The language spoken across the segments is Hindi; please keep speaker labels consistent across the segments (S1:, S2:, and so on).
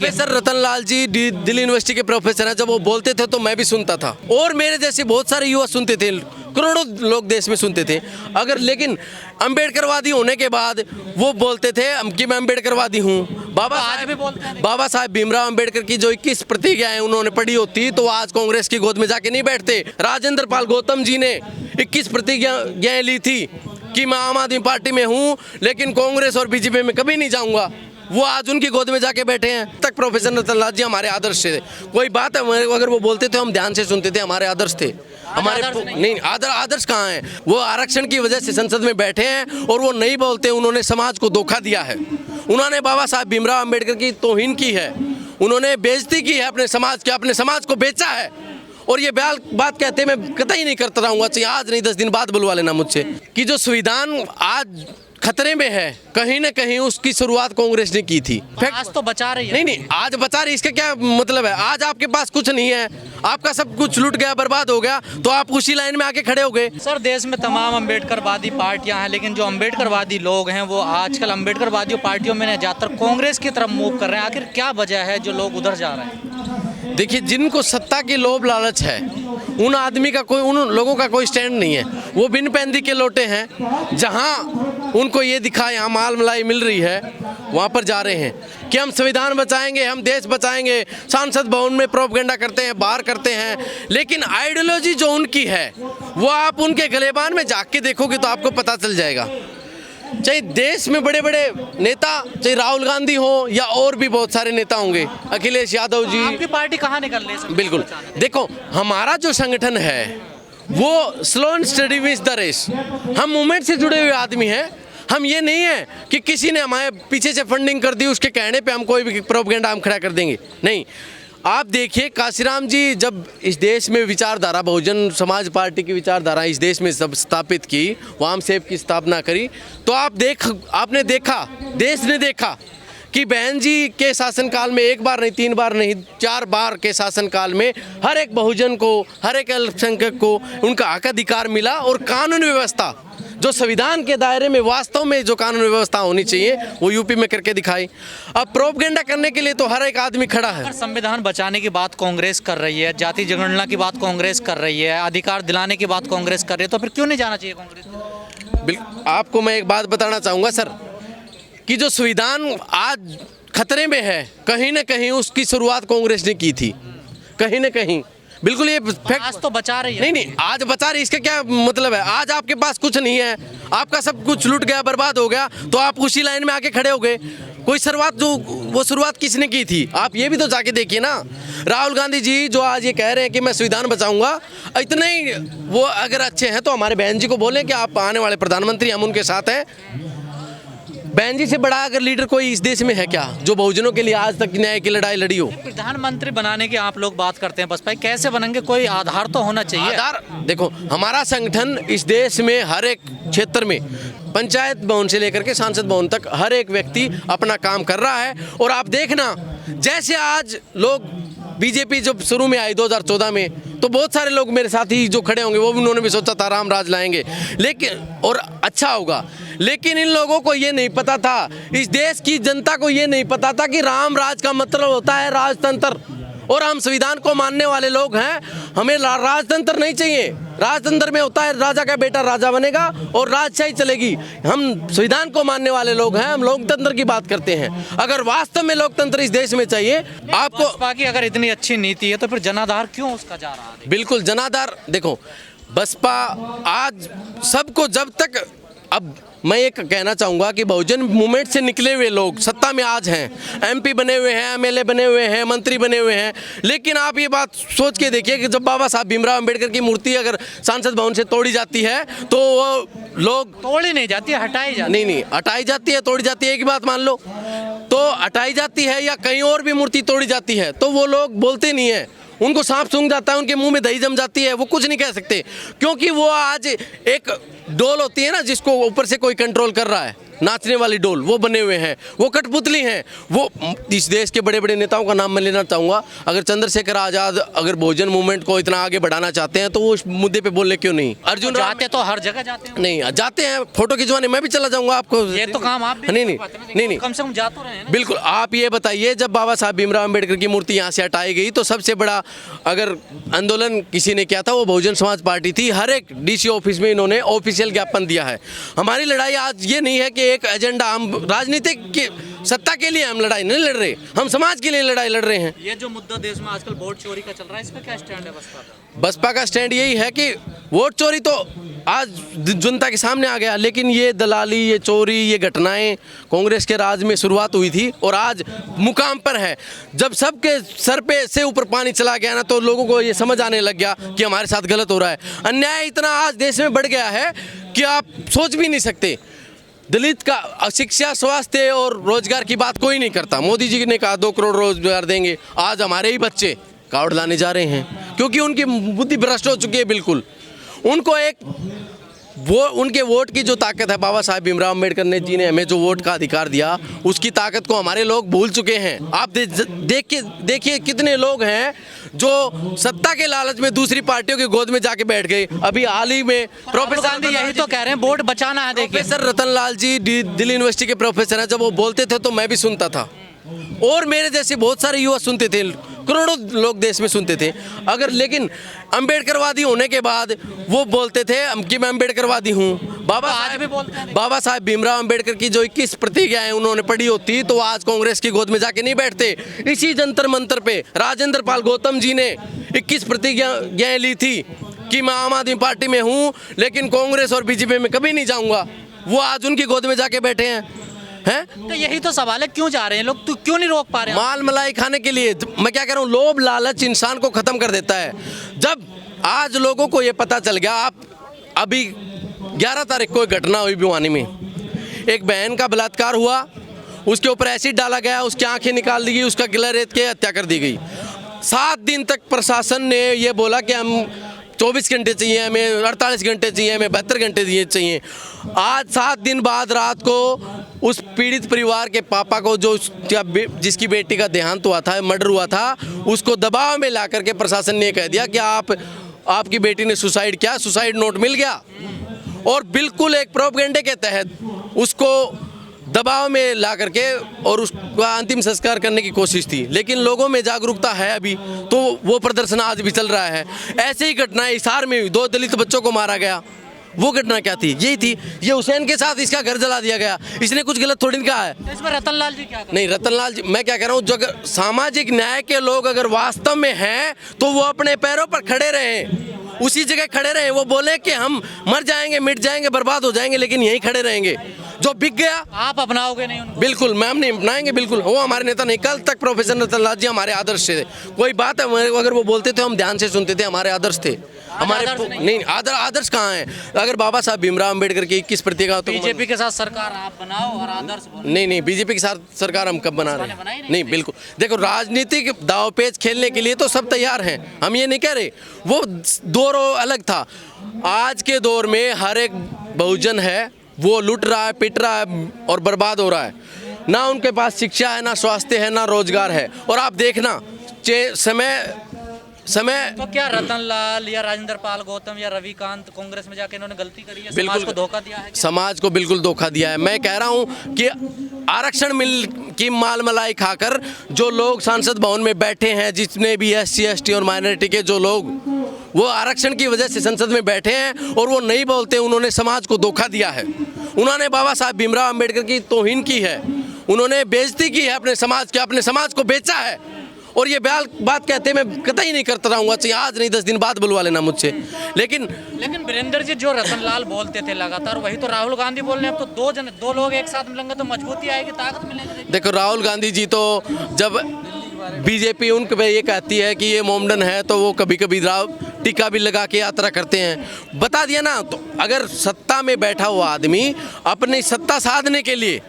S1: प्रोफेसर रतनलाल जी दिल्ली यूनिवर्सिटी के प्रोफेसर हैं। जब वो बोलते थे तो मैं भी सुनता था और मेरे जैसे बहुत सारे युवा सुनते थे, करोड़ों लोग देश में सुनते थे। अगर लेकिन अम्बेडकरवादी होने के बाद वो बोलते थे कि मैं अम्बेडकरवादी हूँ। बाबा साहब भीमराव अम्बेडकर की जो 21 प्रतिज्ञाएं उन्होंने पढ़ी होती तो आज कांग्रेस की गोद में जाके नहीं बैठते। राजेंद्र पाल गौतम जी ने 21 प्रतिज्ञाएं ली थी कि मैं आम आदमी पार्टी में हूँ लेकिन कांग्रेस और बीजेपी में कभी नहीं जाऊँगा। वो आज उनकी गोद में जाके बैठे हैं। तक प्रोफेसर रतनलाल जी हमारे आदर्श थे। कोई बात है अगर वो बोलते थे हम ध्यान से सुनते थे, हमारे आदर्श थे। हमारे नहीं आदर्श कहाँ है? वो आरक्षण की वजह से संसद में बैठे हैं और वो नहीं बोलते। उन्होंने समाज को धोखा दिया है। उन्होंने बाबा साहब भीमराव अम्बेडकर की तौहीन की है, उन्होंने बेइज्जती की है अपने समाज की, अपने समाज को बेचा है। और ये बात कहते मैं कतई नहीं करता रहूँगा, चाहिए आज नहीं 10 दिन बाद बुलवा लेना मुझसे कि जो संविधान आज खतरे में है, कहीं ना कहीं उसकी शुरुआत कांग्रेस ने की थी।
S2: आज तो बचा रही है।
S1: नहीं आज बचा रही, इसका क्या मतलब है? आज आपके पास कुछ नहीं है, आपका सब कुछ लूट गया, बर्बाद हो गया, तो आप उसी लाइन में आके खड़े हो गए।
S2: सर देश में तमाम अम्बेडकरवादी पार्टियां हैं, लेकिन जो अम्बेडकरवादी लोग हैं वो आजकल अम्बेडकरवादी पार्टियों में ज्यादातर कांग्रेस की तरफ मूव कर रहे हैं। आखिर क्या वजह है जो लोग उधर जा रहे हैं?
S1: देखिए, जिनको सत्ता की लोभ लालच है उन लोगों का कोई स्टैंड नहीं है। वो बिन पैंदी के लोटे हैं। जहां उनको ये दिखा यहाँ माल मलाई मिल रही है वहां पर जा रहे हैं कि हम संविधान बचाएंगे, हम देश बचाएंगे। सांसद भवन में प्रोपेगेंडा करते हैं, बाहर करते हैं, लेकिन आइडियोलॉजी जो उनकी है वो आप उनके गलेबान में जाके के देखोगे तो आपको पता चल जाएगा। चाहे देश में बड़े बड़े नेता, चाहे राहुल गांधी हो या और भी बहुत सारे नेता होंगे, अखिलेश यादव जी।
S2: आपकी पार्टी कहाँ निकल रही है?
S1: बिल्कुल, देखो हमारा जो संगठन है वो slow and steady wins the race. हम मूवमेंट से जुड़े हुए आदमी हैं। हम ये नहीं है कि किसी ने हमारे पीछे से फंडिंग कर दी उसके कहने पे हम कोई भी प्रोपेगेंडा हम खड़ा कर देंगे, नहीं। आप देखिए काशीराम जी जब इस देश में विचारधारा, बहुजन समाज पार्टी की विचारधारा इस देश में सब स्थापित की, वाम सेब की स्थापना करी, तो आपने देखा, देश ने देखा कि बहन जी के शासनकाल में 1 बार नहीं, 3 बार नहीं, 4 बार के शासनकाल में हर एक बहुजन को, हर एक अल्पसंख्यक को उनका हक अधिकार मिला। और कानून व्यवस्था जो संविधान के दायरे में वास्तव में जो कानून व्यवस्था होनी चाहिए वो यूपी में करके दिखाई। अब प्रोपेगेंडा करने के लिए तो हर एक आदमी खड़ा है।
S2: संविधान बचाने की बात कांग्रेस कर रही है, जाति जनगणना की बात कांग्रेस कर रही है, अधिकार दिलाने की बात कांग्रेस कर रही है, तो फिर क्यों नहीं जाना चाहिए कांग्रेस?
S1: बिल्कुल, आपको मैं एक बात बताना चाहूँगा सर कि जो संविधान आज खतरे में है, कहीं ना कहीं उसकी शुरुआत कांग्रेस ने की थी, कहीं ना कहीं। बिल्कुल, ये फैक्ट।
S2: आज तो बचा रही है।
S1: नहीं आज बचा रही, इसका क्या मतलब है? आज आपके पास कुछ नहीं है, आपका सब कुछ लूट गया, बर्बाद हो गया, तो आप उसी लाइन में आके खड़े हो गए। कोई शुरुआत किसने की थी? आप ये भी तो जाके देखिए ना। राहुल गांधी जी जो आज ये कह रहे हैं कि मैं संविधान बचाऊंगा, इतने ही वो अगर अच्छे हैं तो हमारे बहन जी को बोलें कि आप आने वाले प्रधानमंत्री, हम उनके साथ हैं। बहन जी से बड़ा अगर लीडर कोई इस देश में है क्या जो बहुजनों के लिए आज तक न्याय की लड़ाई लड़ी हो?
S2: प्रधानमंत्री बनाने की आप लोग बात करते हैं, बसपा कैसे बनेंगे? कोई आधार तो होना चाहिए।
S1: आधार देखो, हमारा संगठन इस देश में हर एक क्षेत्र में, पंचायत भवन से लेकर के सांसद भवन तक, हर एक व्यक्ति अपना काम कर रहा है। और आप देखना, जैसे आज लोग बीजेपी जब शुरू में आई 2014 में, तो बहुत सारे लोग मेरे साथी जो खड़े होंगे वो भी उन्होंने भी सोचा था राम राज लाएंगे, लेकिन और अच्छा होगा। लेकिन इन लोगों को ये नहीं पता था, इस देश की जनता को ये नहीं पता था कि राम राज का मतलब होता है राजतंत्र। और हम संविधान को मानने वाले लोग हैं, हमें राजतंत्र नहीं चाहिए। राजतंत्र में होता है राजा का बेटा राजा बनेगा और राजशाही चलेगी। हम संविधान को मानने वाले लोग हैं, हम लोकतंत्र की बात करते हैं। अगर वास्तव में लोकतंत्र इस देश में चाहिए आपको,
S2: बसपा की अगर इतनी अच्छी नीति है तो फिर जनाधार क्यों उसका जा रहा है?
S1: बिल्कुल जनाधार, देखो बसपा आज सबको, जब तक, अब मैं एक कहना चाहूँगा कि बहुजन मूवमेंट से निकले हुए लोग सत्ता में आज हैं, एमपी बने हुए हैं, एमएलए बने हुए हैं, मंत्री बने हुए हैं, लेकिन आप ये बात सोच के देखिए कि जब बाबा साहब भीमराव अम्बेडकर की मूर्ति अगर सांसद भवन से तोड़ी जाती है तो वो लोग,
S2: तोड़ी नहीं जाती है, हटाई जाती है।
S1: नहीं हटाई जाती है, तोड़ी जाती है, एक ही बात मान लो, तो हटाई जाती है या कहीं और भी मूर्ति तोड़ी जाती है तो वो लोग बोलते नहीं है, उनको सांप सूंघ जाता है, उनके मुंह में दही जम जाती है, वो कुछ नहीं कह सकते, क्योंकि वो आज एक डोल होती है ना जिसको ऊपर से कोई कंट्रोल कर रहा है, नाचने वाली डोल वो बने हुए हैं, वो कठपुतली हैं। वो इस देश के बड़े बड़े नेताओं का नाम मैं लेना चाहूँगा। अगर चंद्रशेखर आज़ाद अगर बहुजन मूवमेंट को इतना आगे बढ़ाना चाहते हैं तो वो उस मुद्दे पे बोलने क्यों नहीं? अर्जुन राम
S2: जाते तो हर जगह जाते हैं।
S1: नहीं जाते हैं, फोटो खिंचवाने मैं भी चला जाऊँगा आपको।
S2: ये तो काम आप भी
S1: नहीं
S2: कर
S1: नहीं
S2: पाते ना,
S1: नहीं
S2: लेकिन
S1: नहीं
S2: कम से कम जा तो रहे हैं ना।
S1: बिल्कुल। आप ये बताइए, जब बाबा साहब भीमराव अंबेडकर की मूर्ति यहाँ से हटाई गई तो सबसे बड़ा अगर आंदोलन किसी ने किया था वो बहुजन समाज पार्टी थी। हर एक डीसी ऑफिस में इन्होंने ऑफिशियल ज्ञापन दिया है। हमारी लड़ाई आज ये नहीं है कि एक एजेंडा, हम राजनीतिक की सत्ता के लिए हम लड़ाई नहीं लड़ रहे, हम समाज के लिए लड़ाई लड़ रहे हैं।
S2: ये जो मुद्दा देश में आजकल वोट चोरी का चल रहा है, इस पे क्या स्टैंड है बसपा का?
S1: बसपा का स्टैंड यही है कि वोट चोरी तो आज जनता के सामने आ गया, लेकिन ये दलाली, ये चोरी, ये घटनाएं कांग्रेस के राज में शुरुआत हुई थी और आज मुकाम पर है। जब सबके सर पे से ऊपर पानी चला गया ना, तो लोगों को ये समझ आने लग गया कि हमारे साथ गलत हो रहा है। अन्याय इतना आज देश में बढ़ गया है कि आप सोच भी नहीं सकते। दलित का शिक्षा, स्वास्थ्य और रोजगार की बात कोई नहीं करता। मोदी जी ने कहा 2 करोड़ रोजगार देंगे, आज हमारे ही बच्चे कार्ड लाने जा रहे हैं क्योंकि उनकी बुद्धि भ्रष्ट हो चुकी है। बिल्कुल उनको उनके वोट की जो ताकत है, बाबा साहब भीमराव अम्बेडकर जी ने हमें जो वोट का अधिकार दिया, उसकी ताकत को हमारे लोग भूल चुके हैं। आप देखिए कितने लोग हैं जो सत्ता के लालच में दूसरी पार्टियों की गोद में जाके बैठ गए। अभी हाल ही में
S2: प्रोफेसर गांधी यही तो कह रहे हैं, वोट बचाना है। देखिए
S1: प्रोफेसर रतनलाल जी दिल्ली यूनिवर्सिटी के प्रोफेसर हैं, जब वो बोलते थे तो मैं भी सुनता था और मेरे जैसे बहुत सारे युवा सुनते थे, करोड़ों लोग देश में सुनते थे। अगर लेकिन अम्बेडकरवादी होने के बाद वो बोलते थे कि मैं अम्बेडकरवादी हूँ।
S2: आज भी बोलते हैं।
S1: बाबा साहब भीमराव अम्बेडकर की जो 21 प्रतिज्ञाएं उन्होंने पढ़ी होती तो आज कांग्रेस की गोद में जाके नहीं बैठते। इसी जंतर मंतर पे राजेंद्र पाल गौतम जी ने 21 प्रतिज्ञाएं ली थी कि मैं आम आदमी पार्टी में हूँ लेकिन कांग्रेस और बीजेपी में कभी नहीं जाऊँगा। वो आज उनकी गोद में जाके बैठे हैं।
S2: तो यही तो सवाल है, क्यों जा रहे हैं लोग? तो क्यों नहीं रोक पा रहे हैं?
S1: माल मलाई खाने के लिए। मैं क्या कह रहा हूँ, लोभ लालच इंसान को खत्म कर देता है। जब आज लोगों को ये पता चल गया, आप अभी 11 तारीख को एक घटना हुई भिवानी में, एक बहन का बलात्कार हुआ, उसके ऊपर एसिड डाला गया, उसकी आंखें निकाल दी गई, उसका गला रेत के हत्या कर दी गई। 7 दिन तक प्रशासन ने ये बोला कि हम 24 घंटे चाहिए, हमें 48 घंटे चाहिए, हमें 72 घंटे चाहिए। आज 7 दिन बाद रात को उस पीड़ित परिवार के पापा को, जो जिसकी बेटी का देहांत हुआ था, मर्डर हुआ था, उसको दबाव में ला करके प्रशासन ने कह दिया कि आपकी बेटी ने सुसाइड किया, सुसाइड नोट मिल गया। और बिल्कुल एक प्रोपेगेंडे के तहत उसको दबाव में ला करके और उसका अंतिम संस्कार करने की कोशिश थी। लेकिन लोगों में जागरूकता है अभी, तो वो प्रदर्शन आज भी चल रहा है। ऐसे ही घटनाएं हिसार में हुई, 2 दलित बच्चों को मारा गया। वो घटना क्या थी? यही थी। ये हुसैन के साथ इसका घर जला दिया गया, इसने कुछ गलत थोड़ी नहीं कहा है।
S2: तो इसमें रतनलाल जी क्या?
S1: नहीं, रतनलाल जी, मैं क्या कह रहा हूँ, जो अगर सामाजिक न्याय के लोग अगर वास्तव में हैं तो वो अपने पैरों पर खड़े रहें, उसी जगह खड़े रहें। वो बोले कि हम मर जाएंगे, मिट जाएंगे, बर्बाद हो जाएंगे, लेकिन यहीं खड़े रहेंगे। जो बिक गया
S2: आप अपनाओगे नहीं उनको?
S1: बिल्कुल, मैम नहीं अपनाएंगे। बिल्कुल, वो हमारे नेता नहीं। कल तक प्रोफेसर रतनलाल जी हमारे आदर्श थे। कोई बात है, अगर वो बोलते थे हम ध्यान से सुनते थे, हमारे आदर्श थे। हमारे नहीं, आदर्श कहाँ है? अगर बाबा साहब भीमराव अम्बेडकर की 21 प्रतिज्ञा, तो
S2: बीजेपी के साथ सरकार आप बनाओ और आदर्श
S1: नहीं, बीजेपी के साथ सरकार हम कब बना रहे हैं? नहीं, बिल्कुल। देखो, राजनीतिक दांवपेच खेलने के लिए तो सब तैयार हैं, हम ये नहीं कह रहे। वो दौर अलग था। आज के दौर में हर एक बहुजन है, वो लूट रहा है, पिट रहा है और बर्बाद हो रहा है। ना उनके पास शिक्षा है, ना स्वास्थ्य है, ना रोजगार है। और आप देखना समय
S2: तो क्या रतनलाल या राजेंद्र पाल गौतम या रविकांत कांग्रेस में जाके इन्होंने गलती करी है? समाज को धोखा दिया है?
S1: समाज को बिल्कुल धोखा दिया है। मैं कह रहा हूं कि आरक्षण मिल की माल मलाई खाकर जो लोग सांसद भवन में बैठे हैं, जितने भी SC ST और माइनॉरिटी के जो लोग, वो आरक्षण की वजह से संसद में बैठे हैं और वो नहीं बोलते। उन्होंने समाज को धोखा दिया है। उन्होंने बाबा साहब भीमराव अम्बेडकर की तौहीन की है, उन्होंने बेइज्जती की है अपने समाज को बेचा है। और ये बात कहते मैं कतई नहीं करता रहूँगा, चाहिए आज नहीं 10 दिन बाद बुलवा लेना मुझसे। लेकिन
S2: वीरेंद्र जी, जो रतनलाल बोलते थे लगातार, वही तो राहुल गांधी बोल रहे हैं। अब तो दो लोग एक साथ मिलेंगे तो मजबूती आएगी, ताकत मिलेगी।
S1: देखो, राहुल गांधी जी तो जब बीजेपी उन पे ये कहती है कि ये मोमडन है, तो वो कभी कभी टीका भी लगा के यात्रा करते हैं। बता दिया ना। तो अगर सत्ता में बैठा हुआ आदमी अपनी सत्ता साधने के लिए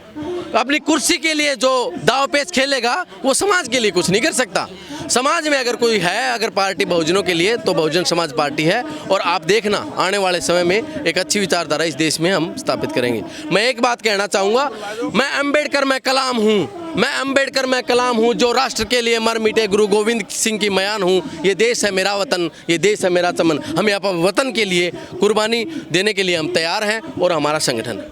S1: अपनी कुर्सी के लिए जो दाव पेच खेलेगा वो समाज के लिए कुछ नहीं कर सकता। समाज में अगर कोई है, अगर पार्टी बहुजनों के लिए, तो बहुजन समाज पार्टी है। और आप देखना आने वाले समय में एक अच्छी विचारधारा इस देश में हम स्थापित करेंगे। मैं एक बात कहना चाहूँगा, मैं अम्बेडकर मैं कलाम हूँ, मैं अम्बेडकर मैं कलाम हूँ, जो राष्ट्र के लिए मर मिटे गुरु गोविंद सिंह की मयान हूँ। ये देश है मेरा वतन, ये देश है मेरा चमन। हम यहाँ पर वतन के लिए कुर्बानी देने के लिए हम तैयार हैं और हमारा संगठन है।